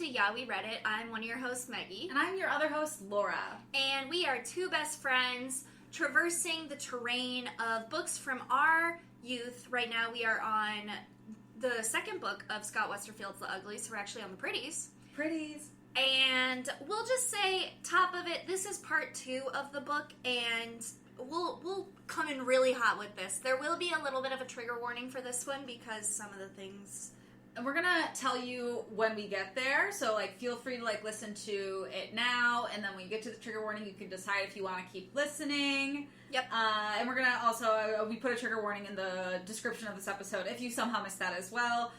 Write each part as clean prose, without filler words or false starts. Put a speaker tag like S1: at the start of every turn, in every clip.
S1: to Yeah, We Read It. I'm one of your hosts, Meggie.
S2: And I'm your other host, Laura.
S1: And we are two best friends traversing the terrain of books from our youth. Right now we are on the second book of Scott Westerfeld's The Uglies, so we're actually on the Pretties.
S2: Pretties.
S1: And we'll just say, top of it, this is part 2 of the book, and we'll come in really hot with this. There will be a little bit of a trigger warning for this one because some of the things...
S2: And we're gonna tell you when we get there, so feel free to listen to it now, and then when you get to the trigger warning, you can decide if you want to keep listening.
S1: Yep.
S2: And we're gonna also, we put a trigger warning in the description of this episode if you somehow missed that as well.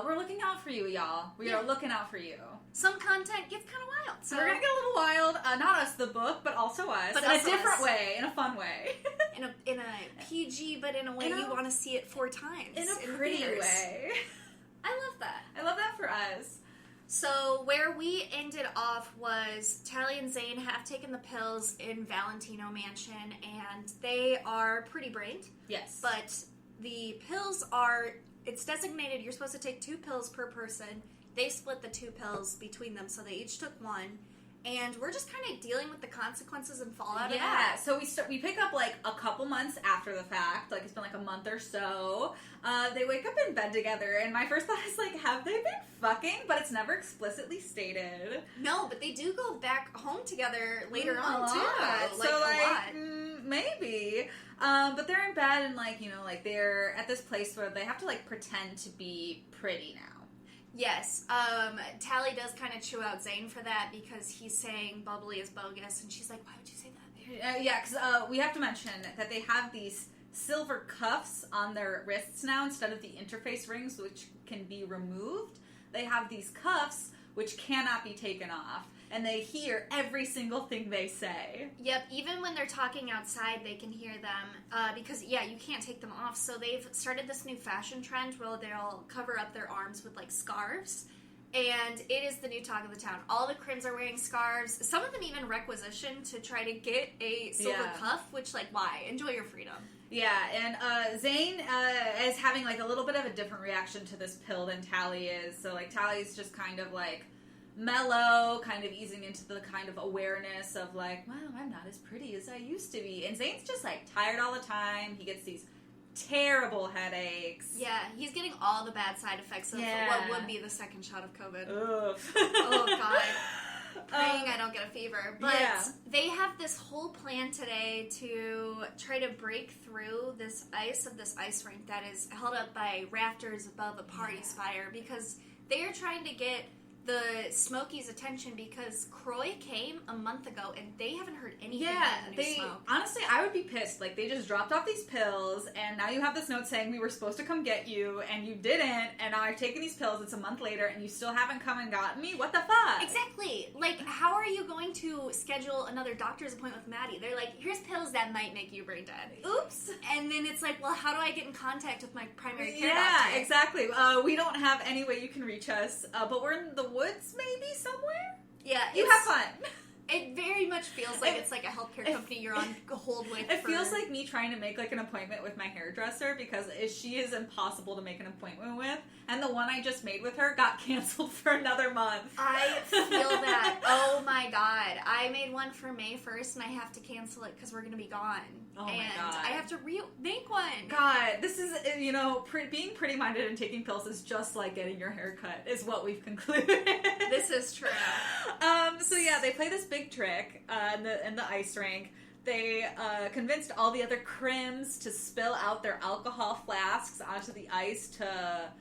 S2: We're looking out for you, y'all. We are looking out for you.
S1: Some content gets kind of wild.
S2: So we're gonna get a little wild. Not us, the book, but also us. But in a different way, in a fun way.
S1: in a PG, but in a way you want to see it 4 times.
S2: In a pretty way.
S1: I love that.
S2: I love that for us.
S1: So where we ended off was Tally and Zane have taken the pills in Valentino Mansion, and they are pretty brained.
S2: Yes.
S1: But the pills are, it's designated you're supposed to take 2 pills per person. They split the 2 pills between them, so they each took 1. And we're just kind of dealing with the consequences and fallout of that.
S2: So we pick up a couple months after the fact. It's been a month or so. They wake up in bed together, and my first thought is have they been fucking? But it's never explicitly stated.
S1: No, but they do go back home together later on too.
S2: So maybe. But they're in bed, and they're at this place where they have to pretend to be pretty now.
S1: Yes, Tally does kind of chew out Zane for that because he's saying bubbly is bogus, and she's like, why would you say that?
S2: Because we have to mention that they have these silver cuffs on their wrists now instead of the interface rings, which can be removed. They have these cuffs which cannot be taken off, and they hear every single thing they say.
S1: Yep, even when they're talking outside, they can hear them, because, you can't take them off, so they've started this new fashion trend where they'll cover up their arms with, scarves, and it is the new talk of the town. All the crims are wearing scarves. Some of them even requisition to try to get a silver cuff, which, why? Enjoy your freedom.
S2: Yeah, and Zane is having, a little bit of a different reaction to this pill than Tally is. So, Tally's just kind of, mellow, kind of easing into the kind of awareness of, wow, I'm not as pretty as I used to be. And Zane's just, tired all the time. He gets these terrible headaches.
S1: Yeah, he's getting all the bad side effects of what would be the second shot of COVID.
S2: Ugh.
S1: Oh, God. Praying I don't get a fever. But they have this whole plan today to try to break through this ice rink that is held up by rafters above a party spire, because they are trying to get the Smokies' attention because Croy came a month ago and they haven't heard anything from the new Smoke.
S2: Honestly, I would be pissed. They just dropped off these pills, and now you have this note saying we were supposed to come get you, and you didn't, and now I've taken these pills, it's a month later, and you still haven't come and gotten me? What the fuck?
S1: Exactly. How are you going to schedule another doctor's appointment with Maddie? They're here's pills that might make you brain dead. Oops. And then it's well, how do I get in contact with my primary care doctor?
S2: Yeah, exactly. We don't have any way you can reach us, but we're in the woods, maybe, somewhere?
S1: Yeah.
S2: You have fun.
S1: It very much feels it's a healthcare company you're on hold with.
S2: It feels like me trying to make an appointment with my hairdresser because she is impossible to make an appointment with, and the one I just made with her got canceled for another month.
S1: I feel that. Oh my God. I made one for May 1st and I have to cancel it because we're going to be gone.
S2: Oh my God.
S1: I have to make one.
S2: God, this is, being pretty-minded and taking pills is just like getting your hair cut, is what we've concluded.
S1: This is true.
S2: So they play this big trick in the ice rink. They convinced all the other crims to spill out their alcohol flasks onto the ice to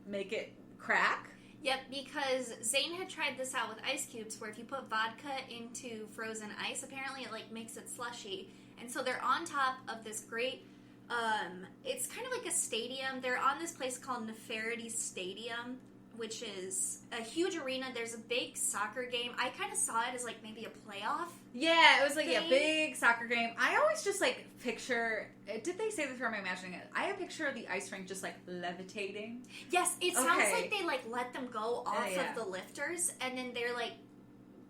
S2: make it crack.
S1: Yep, because Zane had tried this out with ice cubes, where if you put vodka into frozen ice, apparently it makes it slushy. And so they're on top of this great, it's kind of like a stadium. They're on this place called Nefertiti Stadium, which is a huge arena. There's a big soccer game. I kind of saw it as maybe a playoff.
S2: Yeah, it was a big soccer game. I always just picture, did they say this or am I imagining it? I picture the ice rink just levitating.
S1: Yes, it sounds like they let them go off of the lifters, and then they're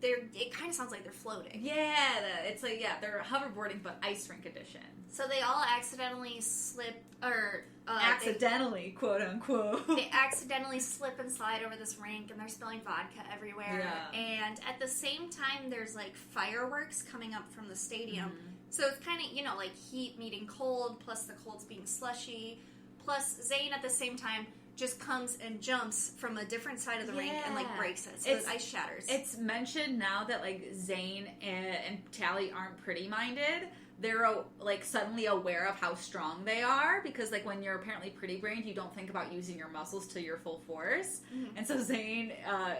S1: it kind of sounds like they're floating.
S2: Yeah, it's like, they're hoverboarding, but ice rink edition.
S1: So they all accidentally slip, or...
S2: accidentally, quote unquote.
S1: They accidentally slip and slide over this rink, and they're spilling vodka everywhere.
S2: Yeah.
S1: And at the same time, there's, like, fireworks coming up from the stadium. Mm-hmm. So it's kind of, like, heat meeting cold, plus the cold's being slushy, plus Zane at the same time just comes and jumps from a different side of the rink and, like, breaks it. So the ice shatters. It's
S2: mentioned now that, like, Zane and Tally aren't pretty-minded. They're, like, suddenly aware of how strong they are, because, like, when you're apparently pretty-brained, you don't think about using your muscles to your full force. Mm-hmm. And so Zane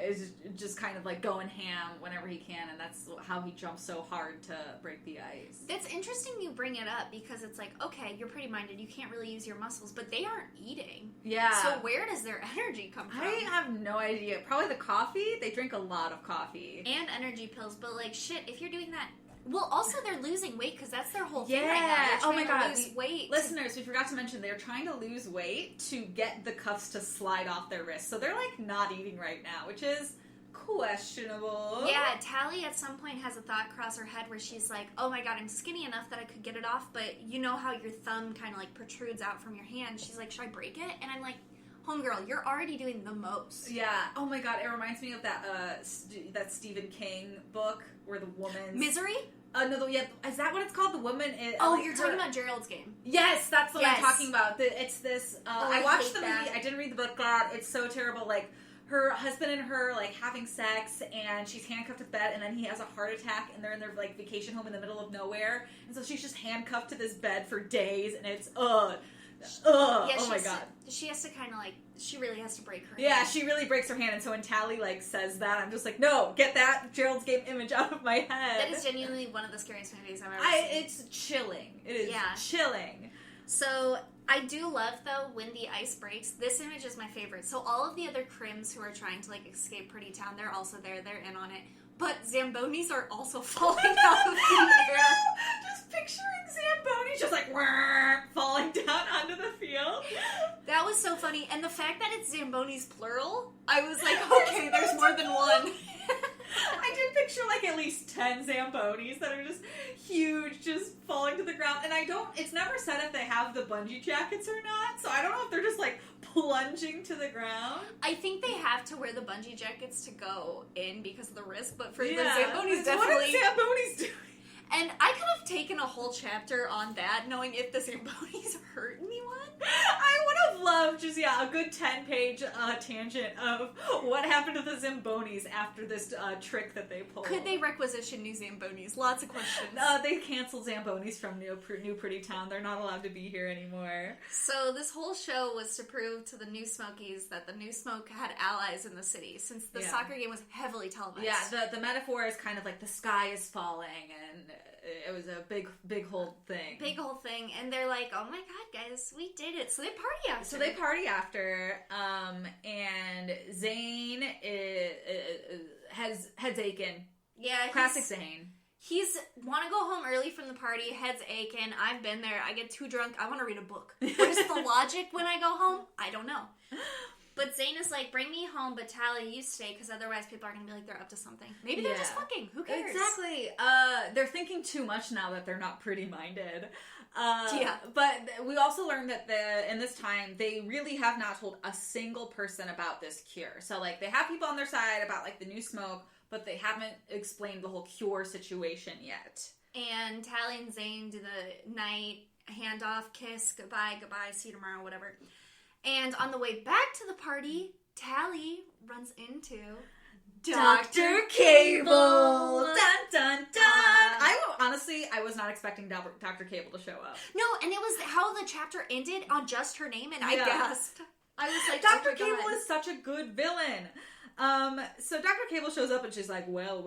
S2: is just kind of, like, going ham whenever he can, and that's how he jumps so hard to break the ice.
S1: That's interesting you bring it up, because it's like, okay, you're pretty-minded, you can't really use your muscles, but they aren't eating. Yeah. So where does their energy come from?
S2: I have no idea. Probably the coffee. They drink a lot of coffee.
S1: And energy pills, but, like, shit, if you're doing that... Well, also they're losing weight because that's their whole thing right now.
S2: Oh my god, lose weight. Listeners, we forgot to mention they're trying to lose weight to get the cuffs to slide off their wrists. So they're like not eating right now, which is questionable.
S1: Yeah, Tally at some point has a thought cross her head where she's like, "Oh my god, I'm skinny enough that I could get it off, but you know how your thumb kind of like protrudes out from your hand." She's like, "Should I break it?" And I'm like, homegirl, you're already doing the most.
S2: Yeah. Oh my god, it reminds me of that Stephen King book where the woman's...
S1: Misery?
S2: No, is that what it's called? The woman is...
S1: You're talking about Gerald's Game.
S2: Yes, that's what I'm talking about. It's this... I watched the movie. I didn't read the book. God, it's so terrible. Like, her husband and her, like, having sex, and she's handcuffed to the bed, and then he has a heart attack, and they're in their, like, vacation home in the middle of nowhere. And so she's just handcuffed to this bed for days, and it's, oh my god.
S1: She has to kind of, like, she really has to break her hand.
S2: Yeah, she really breaks her hand, and so when Tally, like, says that, I'm just like, no, get that Gerald's Game image out of my head.
S1: That is genuinely one of the scariest movies I've ever seen.
S2: It's chilling. It is chilling.
S1: So, I do love, though, when the ice breaks. This image is my favorite. So, all of the other crims who are trying to, like, escape Pretty Town, they're also there. They're in on it. But Zambonis are also falling out of the air.
S2: Just picturing Zambonis just like falling down onto the field.
S1: That was so funny. And the fact that it's Zambonis plural, I was like, okay, there's more than one.
S2: I did picture like at least 10 Zambonis that are just huge, just falling to the ground. And it's never said if they have the bungee jackets or not. So I don't know if they're just like plunging to the ground.
S1: I think they have to wear the bungee jackets to go in because of the risk, but for the Zambonis, definitely...
S2: What are the Zambonis doing?
S1: And I could have taken a whole chapter on that, knowing if the Zambonis hurt anyone.
S2: I would have loved just, a good 10-page tangent of what happened to the Zambonis after this trick that they pulled.
S1: Could they requisition new Zambonis? Lots of questions.
S2: They canceled Zambonis from New Pretty Town. They're not allowed to be here anymore.
S1: So this whole show was to prove to the New Smokies that the New Smoke had allies in the city, since the soccer game was heavily televised.
S2: Yeah, the metaphor is kind of like the sky is falling, and it was a big whole thing.
S1: Big whole thing, and they're like, oh my god, guys, we did it. So they party after. And Zane has head's aching. Yeah.
S2: Classic Zane.
S1: He's want to go home early from the party, head's aching. I've been there. I get too drunk. I want to read a book. What is the logic when I go home? I don't know. But Zane is like, bring me home, but Tally, you stay, because otherwise people are going to be like, they're up to something. Maybe they're just fucking. Who cares?
S2: Exactly. They're thinking too much now that they're not pretty-minded. But we also learned that in this time, they really have not told a single person about this cure. So, like, they have people on their side about, like, the new smoke, but they haven't explained the whole cure situation yet.
S1: And Tally and Zane do the night handoff, kiss, goodbye, see you tomorrow, whatever. And on the way back to the party, Tally runs into
S2: Dr. Cable. Dun, dun, dun. I was not expecting Dr. Cable to show up.
S1: No, and it was how the chapter ended on just her name, and I gasped. I was like,
S2: Dr. Cable is such a good villain. So Dr. Cable shows up and she's like, well,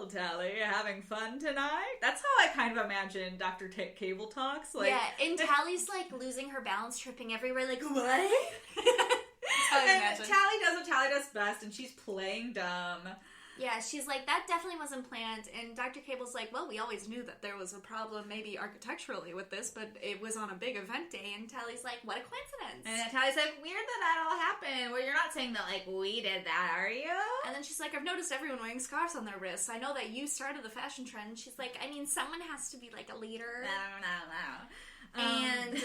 S2: Tally, having fun tonight? That's how I kind of imagine Dr. Cable talks. Like,
S1: yeah, and Tally's like losing her balance, tripping everywhere, like, what?
S2: And Tally does what Tally does best, and she's playing dumb.
S1: Yeah, she's like, that definitely wasn't planned. And Dr. Cable's like, well, we always knew that there was a problem, maybe architecturally, with this, but it was on a big event day. And Tally's like, what a coincidence.
S2: And Tally's like, weird that all happened. Well, you're not saying that, like, we did that, are you?
S1: And then she's like, I've noticed everyone wearing scarves on their wrists. I know that you started the fashion trend. And she's like, I mean, someone has to be, like, a leader.
S2: No.
S1: And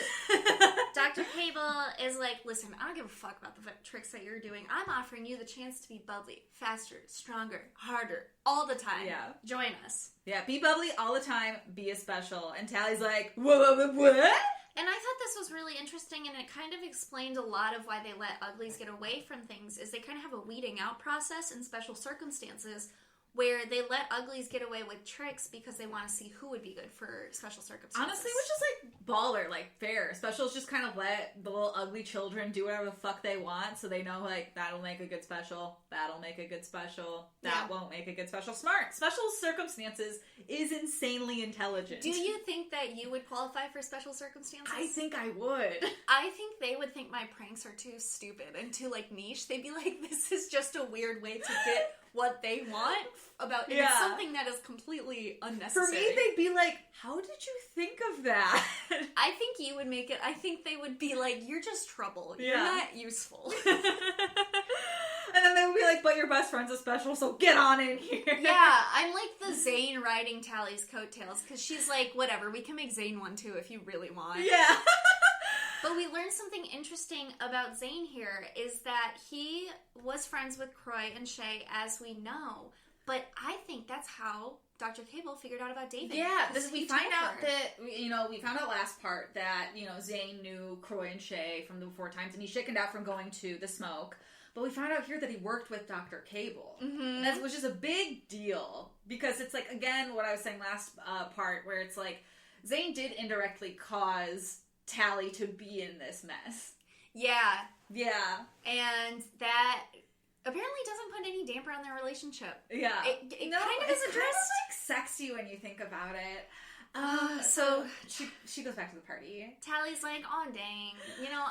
S1: Dr. Cable is like, listen, I don't give a fuck about the tricks that you're doing. I'm offering you the chance to be bubbly, faster, stronger, harder, all the time.
S2: Yeah.
S1: Join us.
S2: Yeah, be bubbly all the time, be a special. And Tally's like, what?
S1: And I thought this was really interesting, and it kind of explained a lot of why they let Uglies get away from things, is they kind of have a weeding out process in special circumstances where they let Uglies get away with tricks because they want to see who would be good for special circumstances.
S2: Honestly, which is like baller, like fair. Specials just kind of let the little ugly children do whatever the fuck they want, so they know, like, that'll make a good special, that'll make a good special, that won't make a good special. Smart. Special circumstances is insanely intelligent.
S1: Do you think that you would qualify for special circumstances?
S2: I think I would.
S1: I think they would think my pranks are too stupid and too, like, niche. They'd be like, this is just a weird way to get what they want about it. It's something that is completely unnecessary.
S2: For me, they'd be like, how did you think of that?
S1: I think you would make it, I think they would be like, you're just trouble. You're not useful.
S2: And then they would be like, but your best friend's a special, so get on in here.
S1: Yeah, I'm like the Zane riding Tally's coattails, because she's like, whatever, we can make Zane one too if you really want.
S2: Yeah.
S1: But we learned something interesting about Zane here, is that he was friends with Croy and Shay, as we know. But I think that's how Dr. Cable figured out about David.
S2: Yeah, we find out that, we found out last part that, Zane knew Croy and Shay from the before times, and he chickened out from going to the smoke. But we found out here that he worked with Dr. Cable. Mm-hmm. Which is a big deal, because it's like, again, what I was saying last part, where it's like, Zane did indirectly cause Tally to be in this mess.
S1: Yeah.
S2: Yeah.
S1: And that apparently doesn't put any damper on their relationship.
S2: Yeah.
S1: It kind of is addressed.
S2: Kind of like sexy when you think about it. So she goes back to the party.
S1: Tally's like, oh dang,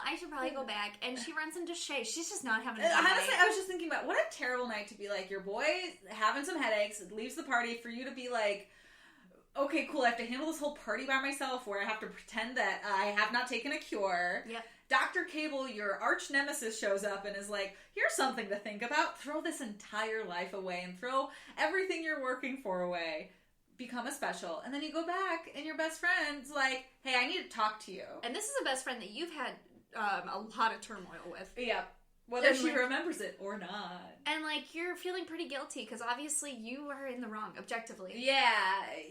S1: I should probably go back. And she runs into Shay. She's just not having a good
S2: Honestly,
S1: night.
S2: I was just thinking about, what a terrible night to be like, your boy having some headaches, leaves the party, for you to be like, okay, cool, I have to handle this whole party by myself, where I have to pretend that I have not taken a cure.
S1: Yep.
S2: Dr. Cable, your arch nemesis, shows up and is like, here's something to think about. Throw this entire life away and throw everything you're working for away. Become a special. And then you go back and your best friend's like, hey, I need to talk to you.
S1: And this is a best friend that you've had a lot of turmoil with.
S2: Yep. Whether she remembers it or not.
S1: And, you're feeling pretty guilty, because obviously you are in the wrong, objectively.
S2: Yeah,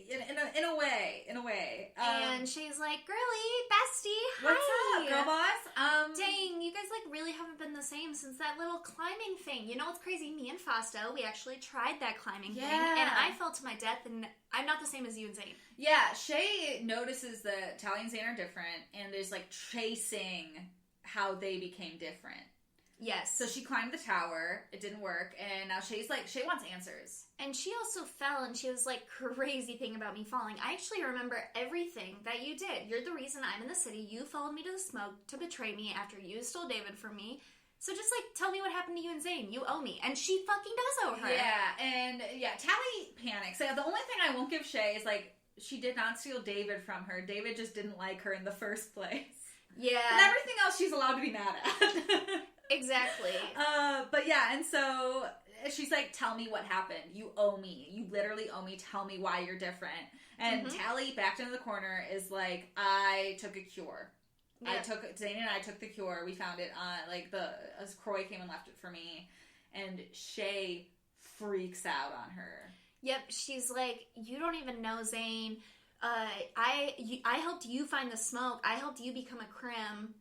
S2: in a way.
S1: And Shay's like, girly, bestie, hi.
S2: What's up, girl boss?
S1: Dang, you guys, really haven't been the same since that little climbing thing. You know what's crazy? Me and Fausto, we actually tried that climbing thing, and I fell to my death, and I'm not the same as you and Zane.
S2: Yeah, Shay notices that Tally and Zane are different, and is, tracing how they became different.
S1: Yes.
S2: So she climbed the tower, it didn't work, and now Shay wants answers.
S1: And she also fell, and she was like, crazy thing about me falling. I actually remember everything that you did. You're the reason I'm in the city. You followed me to the smoke to betray me after you stole David from me. So just, tell me what happened to you and Zane. You owe me. And she fucking does owe her.
S2: Yeah, and, Tally panics. The only thing I won't give Shay is, she did not steal David from her. David just didn't like her in the first place.
S1: Yeah.
S2: And everything else she's allowed to be mad at.
S1: Exactly.
S2: But yeah, and so she's like, tell me what happened. You owe me. You literally owe me. Tell me why you're different. And Tally, backed into the corner, is like, I took a cure. Yeah. Zane and I took the cure. We found it on, as Croy came and left it for me. And Shay freaks out on her.
S1: Yep, she's like, you don't even know Zane. I helped you find the smoke. I helped you become a crim.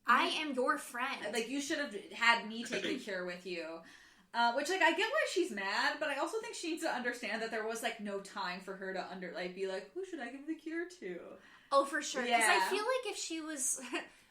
S1: I am your friend.
S2: You should have had me take the cure with you. Which, I get why she's mad, but I also think she needs to understand that there was, no time for her to be like, who should I give the cure to?
S1: Oh, for sure. Because I feel like if she was...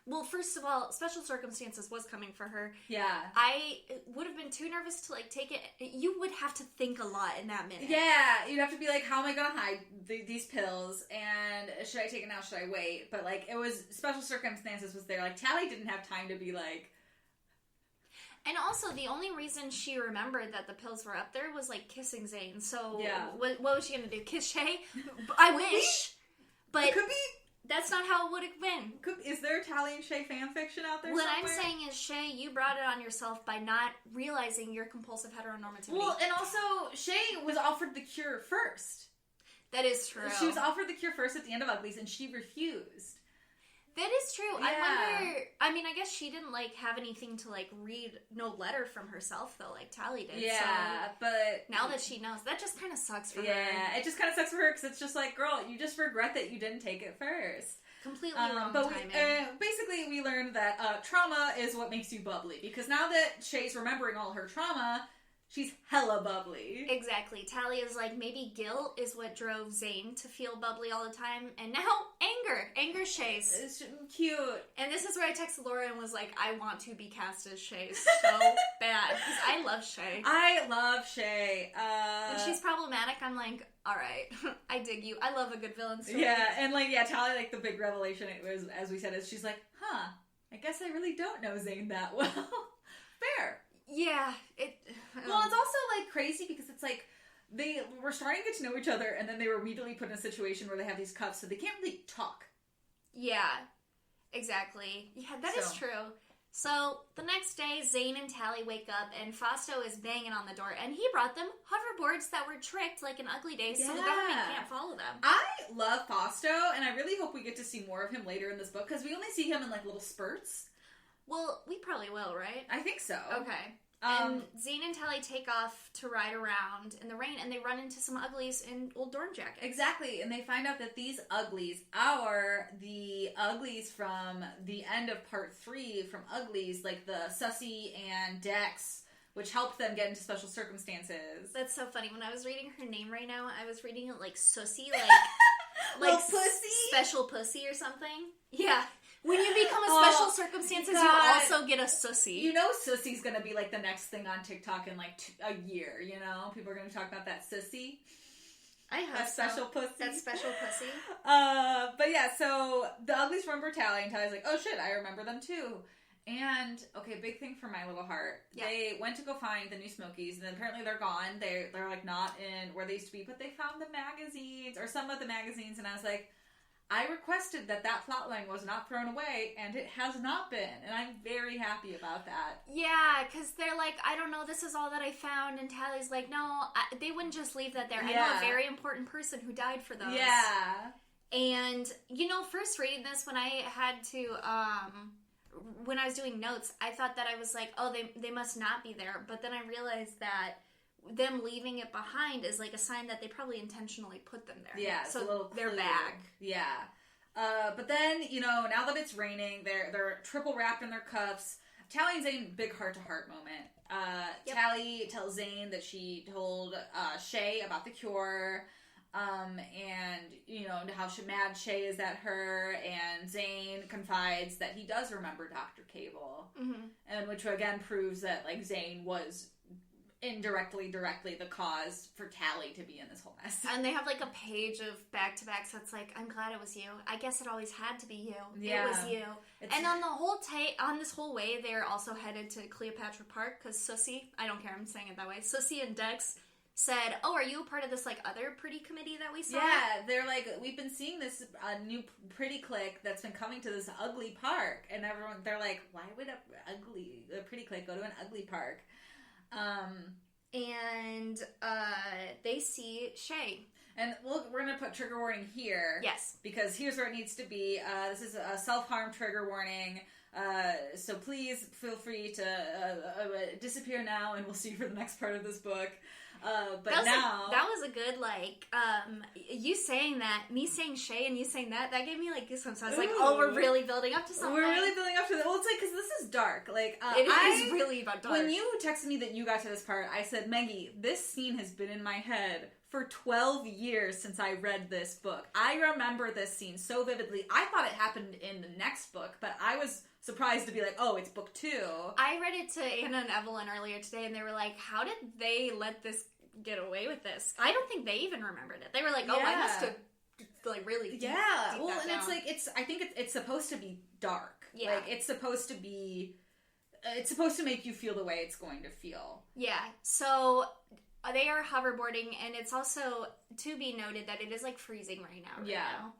S1: Well, first of all, special circumstances was coming for her.
S2: Yeah.
S1: I would have been too nervous to, take it. You would have to think a lot in that minute.
S2: Yeah. You'd have to be like, how am I going to hide these pills? And should I take it now? Should I wait? But, it was... Special circumstances was there. Tally didn't have time to be like...
S1: And also, the only reason she remembered that the pills were up there was, like, kissing Zane. So, what was she going to do? Kiss Shay? I wish. But
S2: it could be.
S1: That's not how it would have been.
S2: Is there Tally and Shay fanfiction out there
S1: What
S2: somewhere?
S1: I'm saying is, Shay, you brought it on yourself by not realizing your compulsive heteronormativity.
S2: Well, and also, Shay was offered the cure first.
S1: That is true.
S2: She was offered the cure first at the end of Uglies, and she refused.
S1: That is true. Yeah. I wonder... I mean, I guess she didn't, like, have anything to, like, read no letter from herself, though, like Tally did.
S2: Yeah,
S1: so
S2: but...
S1: now that she knows, that just kind of sucks for her.
S2: Yeah, it just kind of sucks for her, because it's just like, girl, you just regret that you didn't take it first.
S1: Completely wrong
S2: but
S1: timing.
S2: Basically, we learned that trauma is what makes you bubbly, because now that Shay's remembering all her trauma... She's hella bubbly.
S1: Exactly. Tally is like, maybe guilt is what drove Zane to feel bubbly all the time. And now, anger. Anger Shay's.
S2: It's cute.
S1: And this is where I texted Laura and was like, I want to be cast as Shay so bad. Because I love Shay.
S2: I love Shay.
S1: When she's problematic, I'm like, alright, I dig you. I love a good villain story.
S2: Yeah, and Tally, like, the big revelation, it was, as we said, is she's like, I guess I really don't know Zane that well. Fair.
S1: Yeah,
S2: well, it's also, like, crazy because it's like they were starting to get to know each other, and then they were immediately put in a situation where they have these cuffs, so they can't really talk.
S1: Yeah, exactly. Yeah, that is true. So, the next day, Zane and Tally wake up, and Fausto is banging on the door, and he brought them hoverboards that were tricked like in Ugly Days, so the government can't follow them.
S2: I love Fausto, and I really hope we get to see more of him later in this book, because we only see him in, like, little spurts.
S1: Well, we probably will, right?
S2: I think so.
S1: Okay. And Zane and Tally take off to ride around in the rain, and they run into some Uglies in old dorm jackets.
S2: Exactly, and they find out that these Uglies are the Uglies from the end of part 3 from Uglies, like the Sussy and Dex, which helped them get into special circumstances.
S1: That's so funny. When I was reading her name right now, I was reading it like Sussy,
S2: like pussy?
S1: Special pussy or something. Yeah. When you become a special circumstances, you also get a sussy.
S2: You know sussy's gonna be, like, the next thing on TikTok in, like, a year, you know? People are gonna talk about that sussy.
S1: I hope
S2: that special pussy.
S1: That special pussy.
S2: But yeah, so the Uglies remember Tally, and Tally's like, oh shit, I remember them too. And, okay, big thing for my little heart. Yeah. They went to go find the new Smokies, and then apparently they're gone. They're, like, not in where they used to be, but they found the magazines, or some of the magazines, and I was like, I requested that plotline was not thrown away, and it has not been, and I'm very happy about that.
S1: Yeah, because they're like, I don't know, this is all that I found, and Tally's like, no, they wouldn't just leave that there.
S2: Yeah.
S1: I know a very important person who died for those.
S2: Yeah.
S1: And, you know, first reading this, when I had to, when I was doing notes, I thought that I was like, oh, they must not be there, but then I realized that them leaving it behind is like a sign that they probably intentionally put them there.
S2: Yeah,
S1: so
S2: it's a little
S1: they're back.
S2: Yeah. But then, you know, now that it's raining, they're triple wrapped in their cuffs. Tally and Zane, big heart-to-heart moment. Tally tells Zane that she told Shay about the cure, and, you know, how mad Shay is at her, and Zane confides that he does remember Dr. Cable. Mm-hmm. And which, again, proves that, like, Zane was directly the cause for Tally to be in this whole mess.
S1: And they have, like, a page of back-to-backs that's like, I'm glad it was you. I guess it always had to be you.
S2: Yeah.
S1: It was you. And on the whole on this whole way, they're also headed to Cleopatra Park, because Sussy, I don't care, I'm saying it that way, Sussy and Dex said, oh, are you a part of this, like, other pretty committee that we saw?
S2: Yeah, they're like, we've been seeing this new pretty clique that's been coming to this ugly park. And they're like, why would a pretty clique go to an ugly park?
S1: And they see Shay.
S2: And we're going to put trigger warning here.
S1: Yes. Because
S2: here's where it needs to be. This is a self-harm trigger warning. So please feel free to disappear now, and we'll see you for the next part of this book. But
S1: that was a good, like, you saying that, me saying Shay and you saying that gave me, like, goosebumps. I was like, oh, we're really building up to something.
S2: We're really building up to that. Well, it's like, because this is dark. Like,
S1: it is really about dark.
S2: When you texted me that you got to this part, I said, Meggie, this scene has been in my head for 12 years since I read this book. I remember this scene so vividly. I thought it happened in the next book, but I was surprised to be like, oh, it's book 2.
S1: I read it to Anna and Evelyn earlier today, and they were like, how did they let this get away with this? I don't think they even remembered it. They were like, oh, I must have, like, really deep,
S2: yeah.
S1: deep
S2: Well,
S1: that
S2: and
S1: down.
S2: I think it's supposed to be dark.
S1: Yeah.
S2: Like, it's supposed to be it's supposed to make you feel the way it's going to feel.
S1: Yeah, so they are hoverboarding, and it's also to be noted that it is, like, freezing right now.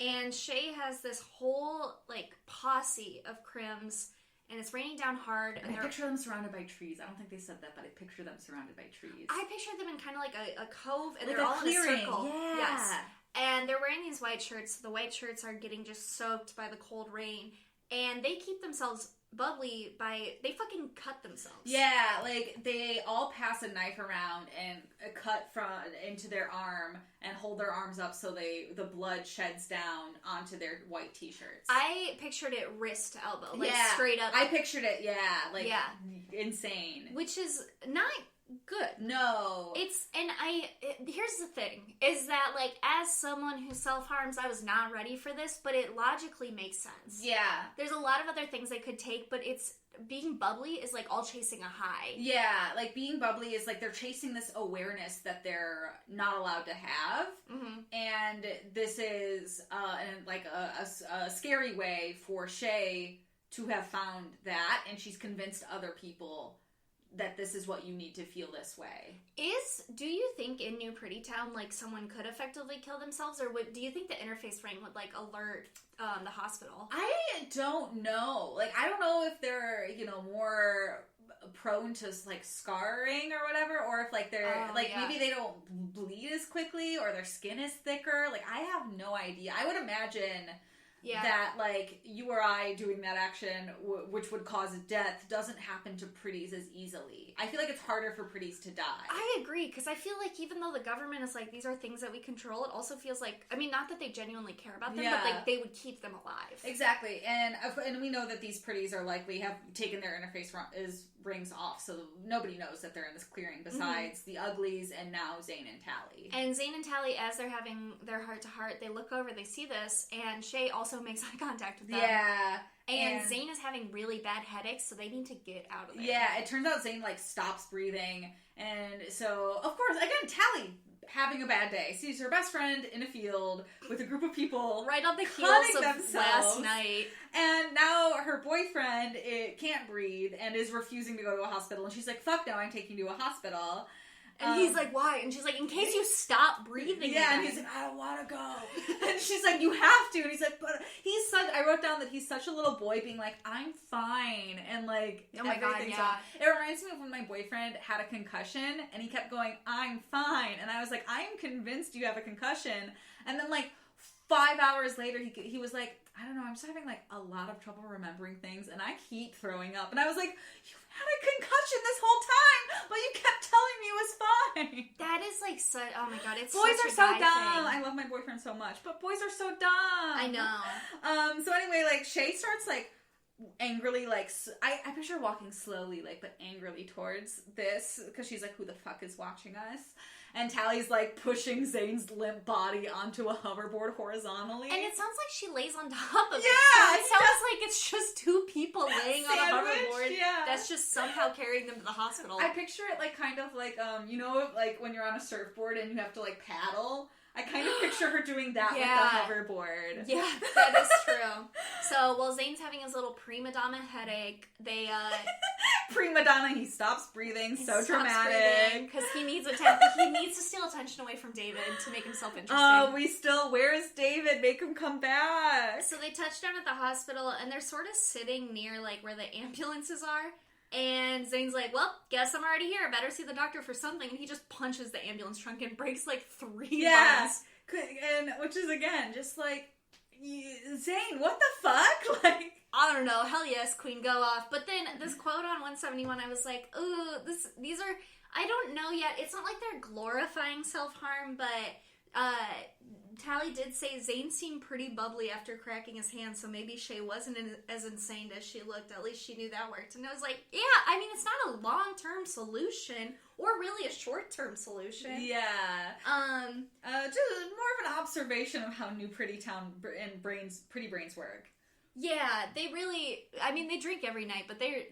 S1: And Shay has this whole, like, posse of Crims, and it's raining down hard. And
S2: I picture them surrounded by trees. I don't think they said that, but I picture them surrounded by trees.
S1: I picture them in kind of like a cove, and
S2: like
S1: they're all
S2: clearing.
S1: in a circle.
S2: Yeah.
S1: Yes. And they're wearing these white shirts. So the white shirts are getting just soaked by the cold rain. And they keep themselves bubbly they fucking cut themselves.
S2: Yeah, like, they all pass a knife around and cut into their arm and hold their arms up so the blood sheds down onto their white t-shirts.
S1: I pictured it wrist to elbow, like, straight up.
S2: I pictured it, insane.
S1: Which is not good.
S2: No.
S1: Here's the thing, is that, like, as someone who self-harms, I was not ready for this, but it logically makes sense.
S2: Yeah.
S1: There's a lot of other things they could take, but being bubbly is, like, all chasing a high.
S2: Yeah, like, being bubbly is, like, they're chasing this awareness that they're not allowed to have, and this is, a scary way for Shay to have found that, and she's convinced other people that this is what you need to feel this way.
S1: Do you think in New Pretty Town, like, someone could effectively kill themselves, or do you think the interface ring would, like, alert the hospital?
S2: I don't know. Like, I don't know if they're, more prone to, like, scarring or whatever, or if, like, they're, maybe they don't bleed as quickly, or their skin is thicker. Like, I have no idea. I would imagine that, like, you or I doing that action, which would cause death, doesn't happen to Pretties as easily. I feel like it's harder for Pretties to die. I
S1: agree, because I feel like even though the government is like, these are things that we control, it also feels like, I mean, not that they genuinely care about them, but, like, they would keep them alive.
S2: Exactly, and we know that these Pretties are likely have taken their interface rings off, so nobody knows that they're in this clearing besides the Uglies and now Zane and Tally.
S1: And Zane and Tally, as they're having their heart-to-heart, they look over, they see this, and Shay also makes eye contact with them.
S2: Yeah.
S1: And Zane is having really bad headaches, so they need to get out of there.
S2: Yeah, it turns out Zane, like, stops breathing, and so, of course, again, Tally having a bad day, sees her best friend in a field with a group of people
S1: right on the heels of
S2: themselves.
S1: Last night.
S2: And now her boyfriend can't breathe and is refusing to go to a hospital, and she's like, fuck no, I'm taking you to a hospital.
S1: And he's like, why? And she's like, in case you stop breathing.
S2: Yeah, and he's like, I don't want to go. And she's like, you have to. And he's like, but I wrote down that he's such a little boy being like, I'm fine. And like,
S1: oh my God, yeah.
S2: It reminds me of when my boyfriend had a concussion and he kept going, I'm fine. And I was like, I am convinced you have a concussion. And then like 5 hours later, he was like, I don't know, I'm just having like a lot of trouble remembering things and I keep throwing up. And I was like, you've had a concussion this whole time, but you kept telling me it was fine.
S1: That is like such, oh my God, it's
S2: boys
S1: such
S2: are
S1: a
S2: so
S1: guy
S2: dumb.
S1: thing.
S2: I love my boyfriend so much, but boys are so dumb.
S1: I know.
S2: So anyway, like Shay starts like angrily, like I picture her walking slowly, like but angrily towards this because she's like, who the fuck is watching us? And Tally's like pushing Zane's limp body onto a hoverboard horizontally.
S1: And it sounds like she lays on top of it.
S2: Yeah!
S1: So it sounds like it's just two people laying on a hoverboard
S2: yeah.
S1: that's just somehow carrying them to the hospital.
S2: I picture it like kind of like, like when you're on a surfboard and you have to like paddle. I kind of picture her doing that with the hoverboard.
S1: Yeah, that is true. So while Zane's having his little prima donna headache, they
S2: prima donna, he stops breathing. So dramatic.
S1: Because he needs he needs to steal attention away from David to make himself interesting.
S2: Where is David? Make him come back.
S1: So they touch down at the hospital and they're sort of sitting near like where the ambulances are. And Zane's like, well, guess I'm already here. Better see the doctor for something. And he just punches the ambulance trunk and breaks like 3 bones.
S2: And which is again just like, Zane, what the fuck? Like,
S1: I don't know. Hell yes, Queen, go off. But then this quote on 171, I was like, ooh, these are, I don't know yet. It's not like they're glorifying self-harm, but Tally did say Zane seemed pretty bubbly after cracking his hand, so maybe Shay wasn't as insane as she looked. At least she knew that worked. And I was like, yeah, I mean, it's not a long-term solution, or really a short-term solution.
S2: Yeah. Just more of an observation of how New Pretty Town and Pretty Brains work.
S1: Yeah, they really, I mean, they drink every night, but they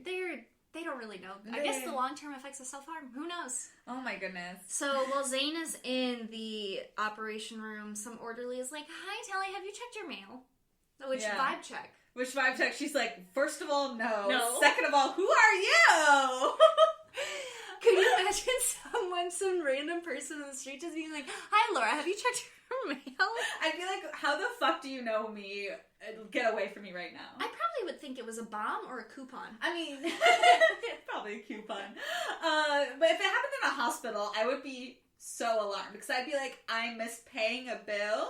S1: don't really know. I guess the long-term effects of self-harm. Who knows?
S2: Oh my goodness.
S1: So while Zane is in the operation room, some orderly is like, hi, Tally, have you checked your mail? Which, vibe check.
S2: Which vibe check? She's like, first of all,
S1: No.
S2: Second of all, who are you?
S1: Could you imagine some random person in the street just being like, hi, Laura, have you checked your mail?
S2: I'd be like, how the fuck do you know me? Get away from me right now.
S1: I probably would think it was a bomb or a coupon.
S2: I mean, probably a coupon. But if it happened in a hospital, I would be so alarmed because I'd be like, I missed paying a bill.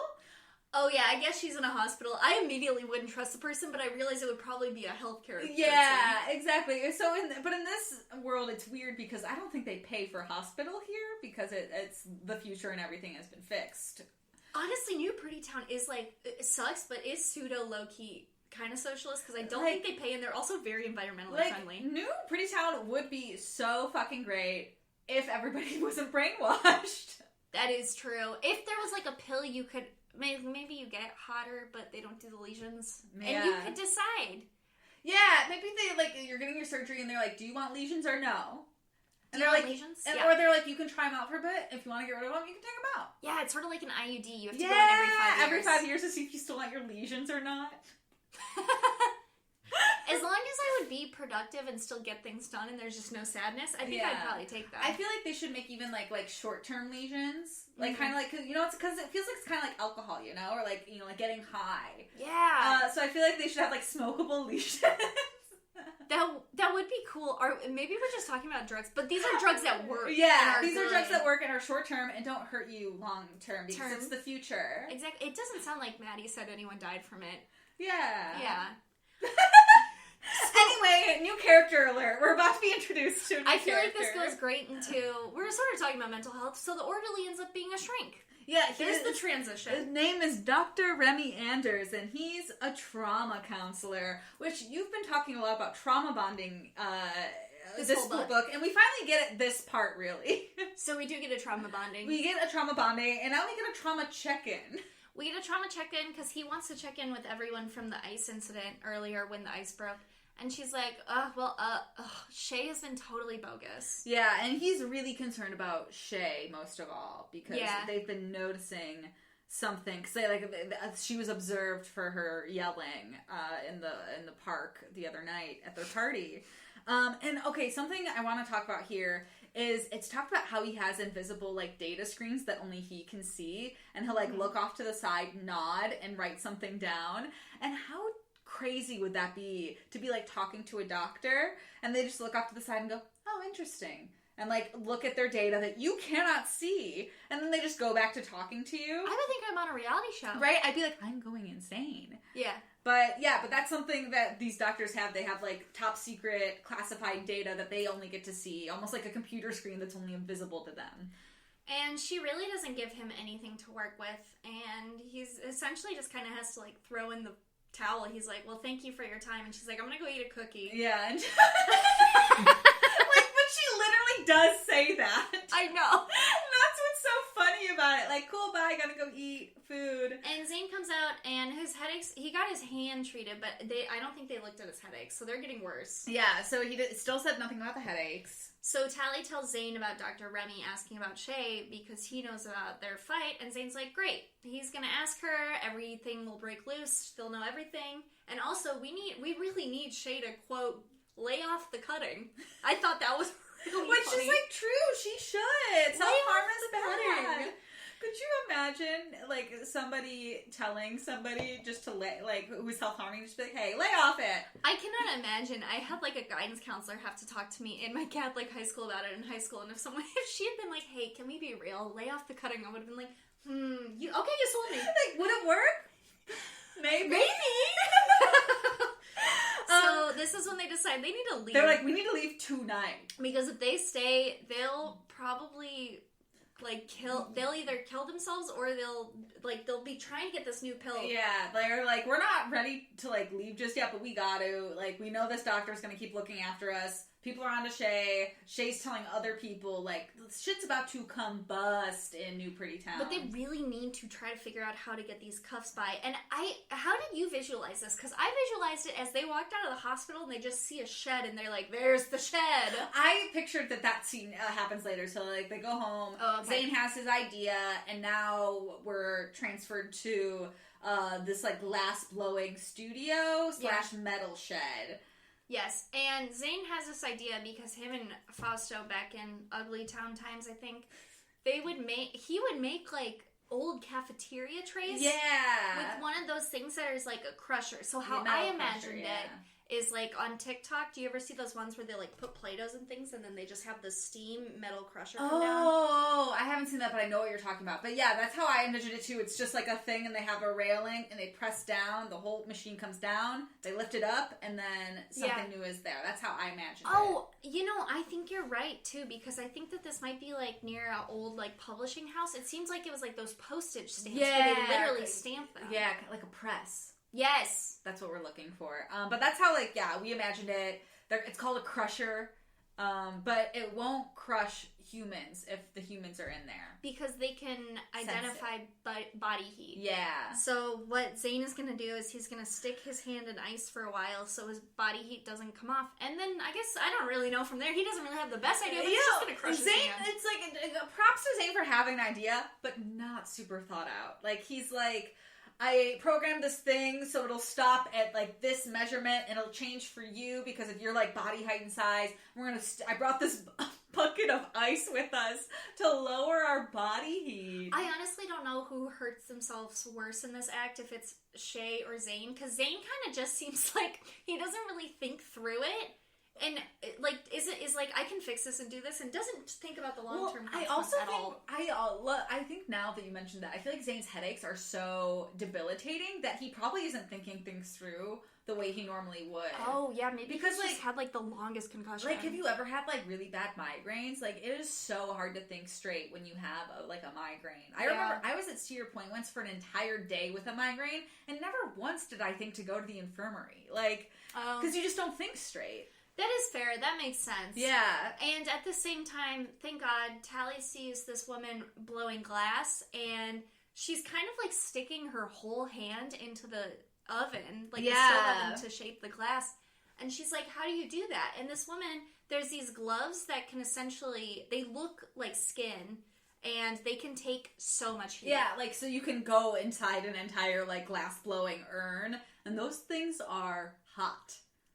S1: Oh yeah, I guess she's in a hospital. I immediately wouldn't trust the person, but I realized it would probably be a healthcare person.
S2: Yeah, exactly. So, but in this world, it's weird because I don't think they pay for hospital here because it's the future and everything has been fixed.
S1: Honestly, New Pretty Town is like, it sucks, but is pseudo low-key kind of socialist because I don't think they pay, and they're also very environmentally friendly.
S2: New Pretty Town would be so fucking great if everybody wasn't brainwashed.
S1: That is true. If there was like a pill you could... Maybe you get hotter, but they don't do the lesions. Yeah. And you could decide.
S2: Yeah, maybe you're getting your surgery and they're like, do you want lesions or no? And they're like,
S1: lesions?
S2: Or they're like, you can try them out for a bit. If you want to get rid of them, you can take them out.
S1: Yeah, it's sort of like an IUD. You have to go in every 5 years.
S2: Every 5 years to see if you still want your lesions or not.
S1: As long as I would be productive and still get things done and there's just no sadness, I think I'd probably take that.
S2: I feel like they should make even like short-term lesions. Like kind of like, you know, it's because it feels like it's kind of like alcohol, you know, or like, you know, like getting high.
S1: Yeah.
S2: So I feel like they should have like smokable lesions.
S1: That would be cool. Or maybe we're just talking about drugs, but these are drugs that work.
S2: Yeah, these are drugs that work and are short term and don't hurt you long term because it's the future.
S1: Exactly. It doesn't sound like Maddie said anyone died from it.
S2: Yeah.
S1: Yeah.
S2: Anyway, new character alert. We're about to be introduced to a new
S1: I feel
S2: character.
S1: like this goes great into... We're sort of talking about mental health, so the orderly ends up being a shrink.
S2: Yeah,
S1: here's the transition.
S2: His name is Dr. Remy Anders, and he's a trauma counselor, which you've been talking a lot about trauma bonding this whole book, and we finally get it this part, really.
S1: So we do get a trauma bonding.
S2: We get a trauma bonding, and now we get a trauma check-in.
S1: We get a trauma check-in because he wants to check in with everyone from the ice incident earlier when the ice broke. And she's like, Shay has been totally bogus.
S2: Yeah, and he's really concerned about Shay most of all because they've been noticing something. Because she was observed for her yelling in the park the other night at their party. And okay, something I want to talk about here is it's talked about how he has invisible data screens that only he can see, and he'll look off to the side, nod, and write something down. And how crazy would that be to be talking to a doctor and they just look off to the side and go, oh, interesting, and look at their data that you cannot see, and then they just go back to talking to you.
S1: I would think I'm on a reality show,
S2: right? I'd be like, I'm going insane.
S1: Yeah.
S2: But that's something that these doctors have. They have top secret classified data that they only get to see, almost like a computer screen that's only invisible to them.
S1: And she really doesn't give him anything to work with, and he's essentially just kind of has to throw in the towel. He's like, well, thank you for your time, and she's like, I'm gonna go eat a cookie.
S2: Yeah, and but she literally does say that.
S1: I know.
S2: And that's what's so funny about it. Cool, bye, gotta go eat food.
S1: And Zane comes out, and his headaches, he got his hand treated, but I don't think they looked at his headaches, so they're getting worse.
S2: Yeah, so he still said nothing about the headaches.
S1: So Tally tells Zane about Dr. Remy asking about Shay because he knows about their fight, and Zane's like, great, he's gonna ask her, everything will break loose, they'll know everything, and also we really need Shay to, quote, lay off the cutting. I thought that was really
S2: Which
S1: funny.
S2: is true, she should. Self-harm is bad.
S1: cutting.
S2: Could you imagine, somebody telling somebody just to who's self-harming, just be like, hey, lay off it?
S1: I cannot imagine. I had, a guidance counselor have to talk to me in my Catholic high school about it in high school, and if she had been like, hey, can we be real? Lay off the cutting, I would have been like, you sold me.
S2: Would it work? Maybe.
S1: So, this is when they decide they need to leave.
S2: They're like, we need to leave tonight.
S1: Because if they stay, they'll probably... they'll either kill themselves or they'll be trying to get this new pill.
S2: Yeah, they're we're not ready to leave just yet, but we got to. We know this doctor's gonna keep looking after us. People are on to Shay. Shay's telling other people, like, shit's about to combust in New Pretty Town.
S1: But they really need to try to figure out how to get these cuffs by. And how did you visualize this? Because I visualized it as they walked out of the hospital and they just see a shed and they're like, there's the shed.
S2: I pictured that scene happens later. So, like, they go home.
S1: Oh, okay.
S2: Zane has his idea, and now we're transferred to this, like, glass-blowing studio / metal shed.
S1: Yes, and Zane has this idea because him and Fausto back in Ugly Town times, I think, he would make like old cafeteria trays.
S2: Yeah.
S1: With one of those things that is like a crusher. So how I imagined it is like on TikTok, do you ever see those ones where they like put Play-Dohs and things and then they just have the steam metal crusher come down?
S2: Oh, I haven't seen that, but I know what you're talking about. But yeah, that's how I envisioned it too. It's just like a thing and they have a railing and they press down, the whole machine comes down, they lift it up, and then something new is there. That's how I imagined it.
S1: Oh, I think you're right too, because I think that this might be like near an old like publishing house. It seems like it was like those postage stamps where they literally stamp them.
S2: Yeah, like a press.
S1: Yes.
S2: That's what we're looking for. But that's how, like, we imagined it. It's called a crusher. But it won't crush humans if the humans are in there.
S1: Because they can identify body heat.
S2: Yeah.
S1: So what Zane is going to do is he's going to stick his hand in ice for a while so his body heat doesn't come off. And then, I guess, I don't really know from there. He doesn't really have the best idea, but he's just going to crush his hand.
S2: It's like, props to Zane for having an idea, but not super thought out. Like, he's like, I programmed this thing so it'll stop at like this measurement and it'll change for you because of your like body height and size. I brought this bucket of ice with us to lower our body heat.
S1: I honestly don't know who hurts themselves worse in this act, if it's Shay or Zane, because Zane kind of just seems like he doesn't really think through it. And like, is like I can fix this and do this, and doesn't think about the long term consequences at all.
S2: I think now that you mentioned that, I feel like Zane's headaches are so debilitating that he probably isn't thinking things through the way he normally would.
S1: Oh yeah, maybe
S2: because
S1: he's just had like the longest concussion.
S2: Like, have you ever had like really bad migraines? Like, it is so hard to think straight when you have a migraine. I remember I was at Cedar Point once for an entire day with a migraine, and never once did I think to go to the infirmary. Like, because you just don't think straight.
S1: That is fair. That makes sense.
S2: Yeah.
S1: And at the same time, thank God, Tally sees this woman blowing glass, and she's kind of like sticking her whole hand into the oven, like the stove oven, to shape the glass. And she's like, how do you do that? And this woman, there's these gloves that can essentially, they look like skin, and they can take so much heat.
S2: Yeah, like, so you can go inside an entire, like, glass-blowing urn, and those things are hot.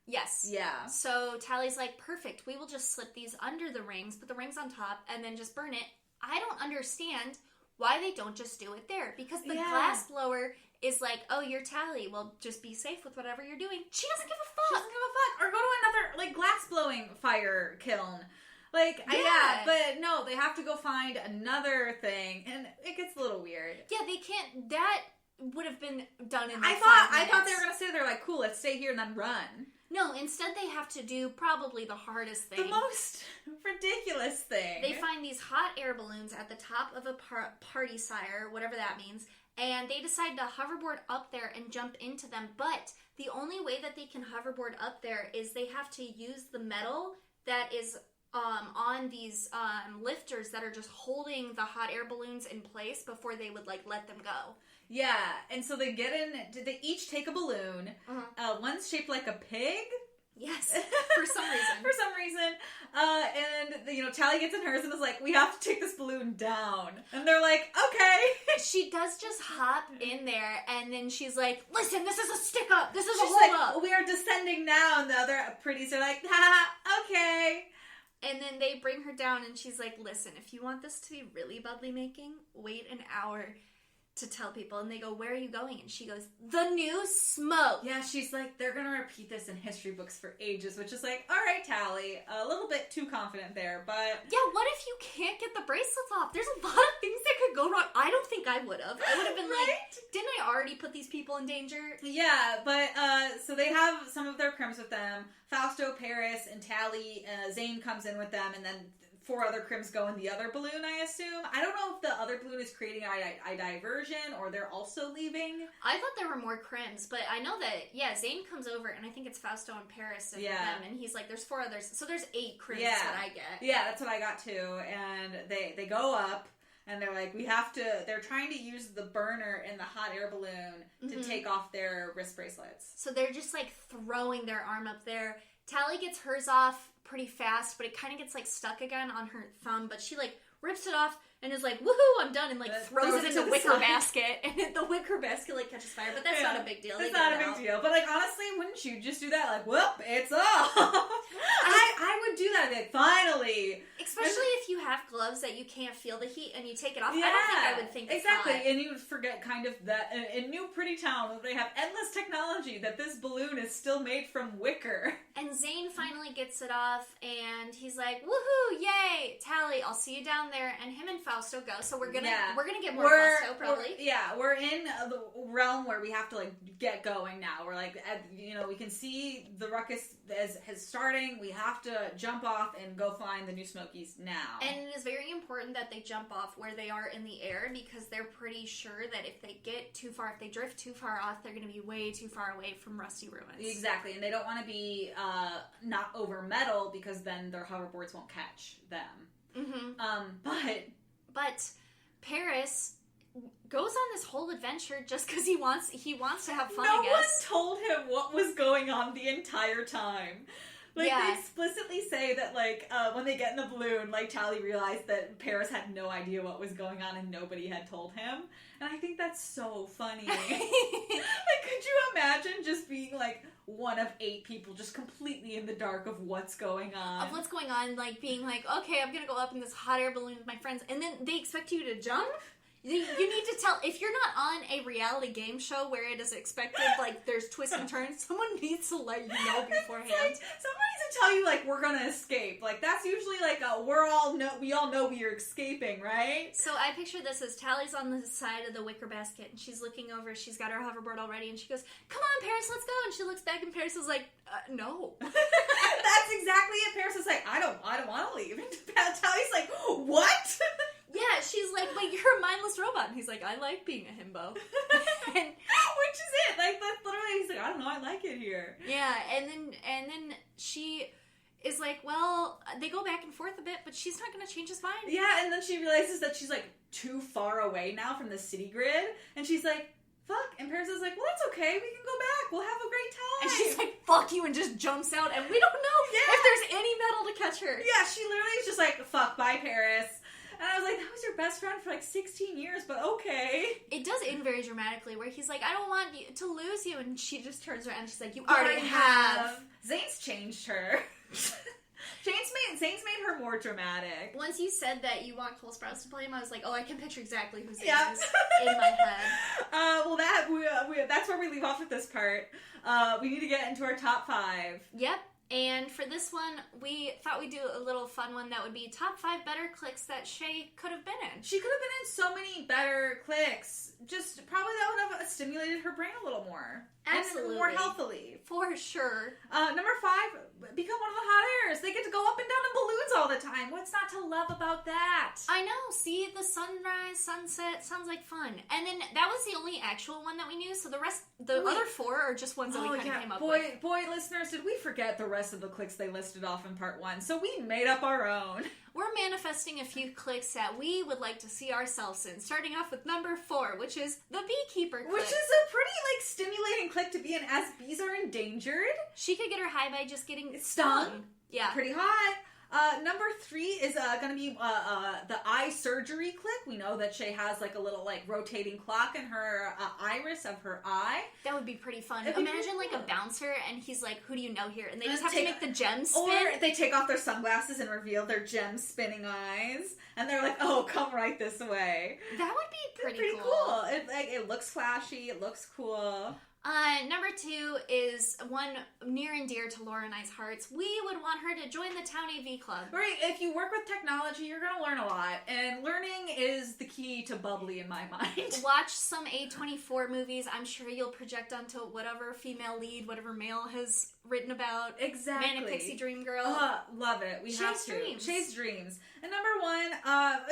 S1: Yes.
S2: Yeah.
S1: So Tally's like, perfect, we will just slip these under the rings, put the rings on top, and then just burn it. I don't understand why they don't just do it there. Because the glass blower is like, oh, you're Tally, well, just be safe with whatever you're doing. She doesn't give a fuck.
S2: Or go to another, like, glass-blowing fire kiln. Like, but no, they have to go find another thing, and it gets a little weird.
S1: Yeah, they can't, that would have been done in
S2: I thought they were going to say, they're like, cool, let's stay here and then run.
S1: No, instead they have to do probably the hardest thing.
S2: The most ridiculous thing.
S1: They find these hot air balloons at the top of a party sire, whatever that means, and they decide to hoverboard up there and jump into them. But the only way that they can hoverboard up there is they have to use the metal that is on these lifters that are just holding the hot air balloons in place before they would like let them go.
S2: Yeah, and so they get in. Did they each take a balloon? One's shaped like a pig.
S1: Yes, for some reason. And Tally gets in hers and is like, "We have to take this balloon down." And they're like, "Okay." She does just hop in there, and then she's like, "Listen, this is a stick up. This is a hold up.
S2: We are descending now." And the other pretties are like, "Ha, okay."
S1: And then they bring her down, and she's like, "Listen, if you want this to be really bubbly making, wait an hour to tell people." And they go, "Where are you going?" And she goes, "The new smoke."
S2: Yeah, she's like, they're gonna repeat this in history books for ages, which is like, all right, Tally, a little bit too confident there, but
S1: yeah, what if you can't get the bracelets off? There's a lot of things that could go wrong. I don't think I would have. I would have been
S2: right?
S1: like, didn't I already put these people in danger?
S2: Yeah, but so they have some of their crims with them. Fausto, Paris, and Tally. Zane comes in with them, and then 4 other crims go in the other balloon, I assume. I don't know if the other balloon is creating a diversion or they're also leaving.
S1: I thought there were more crims, but I know that, Zane comes over, and I think it's Fausto and Paris and them, and he's like, there's 4 others, so there's 8 crims that I get.
S2: Yeah, that's what I got too, and they go up, and they're like, they're trying to use the burner in the hot air balloon to take off their wrist bracelets.
S1: So they're just, like, throwing their arm up there. Tally gets hers off pretty fast, but it kind of gets, like, stuck again on her thumb, but she, like, rips it off and is like, woohoo, I'm done, and, like, throws it in the wicker basket, and the wicker basket, like, catches fire, but that's not a big deal.
S2: It's not a big deal. But, like, honestly, wouldn't you just do that? Like, whoop, it's off. I would do that. I'd be like, finally.
S1: Especially if you have gloves that you can't feel the heat and you take it off. Yeah, I don't think I would think
S2: exactly. And you would forget kind of that in New Pretty Town, they have endless technology, that this balloon is still made from wicker.
S1: And Zane finally gets it off, and he's like, woohoo, yay, Tally, I'll see you down there. And him and Fausto go, so we're gonna get more Fausto, probably.
S2: We're in the realm where we have to, like, get going now. We're like, we can see the ruckus is starting. We have to jump off and go find the new Smokies now.
S1: And it is very important that they jump off where they are in the air, because they're pretty sure that if they get too far, if they drift too far off, they're going to be way too far away from Rusty Ruins.
S2: Exactly, and they don't want to be not over metal, because then their hoverboards won't catch them.
S1: But Paris goes on this whole adventure just because he wants to have fun, I guess.
S2: No one told him what was going on the entire time. Like, they explicitly say that, like, when they get in the balloon, like, Tally realized that Paris had no idea what was going on and nobody had told him. And I think that's so funny. Like, could you imagine just being, like, one of 8 people just completely in the dark of what's going on?
S1: Of what's going on, like, being like, okay, I'm gonna go up in this hot air balloon with my friends, and then they expect you to jump? You need to tell, if you're not on a reality game show where it is expected, like, there's twists and turns, someone needs to let you know beforehand.
S2: Like, someone needs to tell you, like, we're gonna escape. Like, that's usually, like, we all know we are escaping, right?
S1: So I picture this as Tally's on the side of the wicker basket, and she's looking over, she's got her hoverboard already, and she goes, come on, Paris, let's go. And she looks back, and Paris is like, no.
S2: That's exactly it. Paris is like, I don't want to leave. And Tally's like, what?
S1: Yeah, she's like, but you're a mindless robot. And he's like, I like being a himbo.
S2: Which is it. Like, that's literally, he's like, I don't know, I like it here.
S1: Yeah, and then she is like, well, they go back and forth a bit, but she's not going to change his mind.
S2: Yeah, and then she realizes that she's, like, too far away now from the city grid. And she's like, fuck. And Paris is like, well, that's okay. We can go back. We'll have a great time.
S1: And she's like, fuck you, and just jumps out. And we don't know if there's any metal to catch her.
S2: Yeah, she literally is just like, fuck, bye, Paris. And I was like, that was your best friend for like 16 years, but okay.
S1: It does end very dramatically, where he's like, I don't want you to lose you. And she just turns around and she's like, you already have.
S2: Zane's changed her. Zane's made her more dramatic.
S1: Once you said that you want Cole Sprouse to play him, I was like, oh, I can picture exactly who Zane is in my head.
S2: Well, that's where we leave off with this part. We need to get into our top 5.
S1: Yep. And for this one, we thought we'd do a little fun one that would be top 5 better clicks that Shay could have been in.
S2: She could have been in so many better clicks. Just probably that would have stimulated her brain a little more.
S1: Absolutely.
S2: And more healthily.
S1: For sure.
S2: Number 5, become one of the hot airs. They get to go up and down in balloons all the time. What's not to love about that?
S1: I know. See, the sunrise, sunset, sounds like fun. And then that was the only actual one that we knew, so the other 4 are just ones that we kind of came up with.
S2: Boy, listeners, did we forget the rest of the clicks they listed off in part 1, so we made up our own.
S1: We're manifesting a few clicks that we would like to see ourselves in, starting off with number 4, which is the beekeeper click.
S2: Which is a pretty, like, stimulating click to be in, as bees are endangered.
S1: She could get her high by just getting
S2: stung.
S1: Yeah.
S2: Pretty hot. Number 3 is going to be the eye surgery click. We know that Shay has like a little like rotating clock in her iris of her eye.
S1: That would be pretty fun. Imagine like a bouncer and he's like, who do you know here? And they just have to make the gems spin.
S2: Or they take off their sunglasses and reveal their gem spinning eyes. And they're like, oh, come right this way.
S1: That would be pretty
S2: cool. It looks flashy. It looks cool.
S1: Number 2 is one near and dear to Laura and I's hearts. We would want her to join the Town AV Club.
S2: Right, if you work with technology, you're going to learn a lot, and learning is the key to bubbly in my mind.
S1: Watch some A24 movies. I'm sure you'll project onto whatever female lead, whatever male has written about.
S2: Exactly.
S1: Manic Pixie Dream Girl.
S2: Love it. We have to.
S1: Dreams.
S2: Chase dreams. And number 1,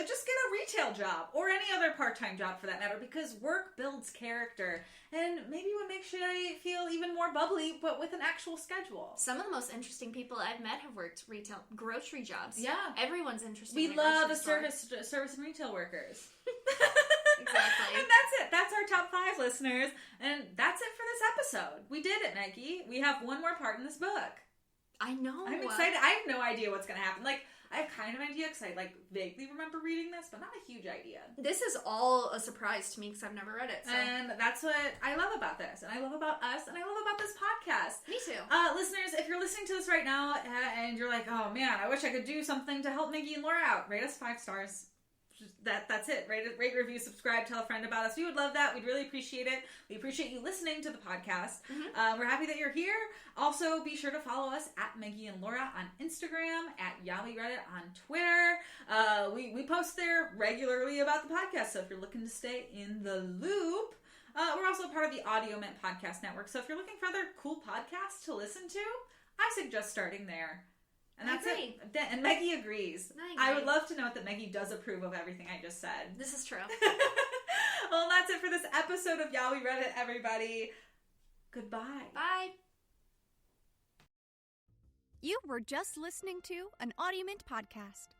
S2: just get a retail job, or any other part-time job for that matter, because work builds character, and maybe what makes you feel even more bubbly, but with an actual schedule.
S1: Some of the most interesting people I've met have worked retail grocery jobs.
S2: Yeah.
S1: Everyone's interested.
S2: We love the service and retail workers.
S1: Exactly.
S2: And that's it. That's our top 5 listeners. And that's it for this episode. We did it, Meggie. We have one more part in this book.
S1: I know.
S2: I'm excited. I have no idea what's going to happen. Like, I have kind of an idea because I, vaguely remember reading this, but not a huge idea.
S1: This is all a surprise to me because I've never read it. So.
S2: And that's what I love about this. And I love about us. And I love about this podcast.
S1: Me too.
S2: Listeners, if you're listening to this right now and you're like, oh man, I wish I could do something to help Meggie and Laura out, rate us 5 stars. That's it. Rate, review, subscribe, tell a friend about us. We would love that. We'd really appreciate it. We appreciate you listening to the podcast. Mm-hmm. We're happy that you're here. Also, be sure to follow us at Meggie and Laura on Instagram, at Yaoi Reddit on Twitter. We post there regularly about the podcast, so if you're looking to stay in the loop, we're also part of the Audio Mint Podcast Network. So if you're looking for other cool podcasts to listen to, I suggest starting there. And that's it. And Meggie agrees. I would love to note that Meggie does approve of everything I just said.
S1: This is true.
S2: Well, that's it for this episode of Yaoi Reddit, everybody. Goodbye.
S1: Bye.
S3: You were just listening to an Audio Mint podcast.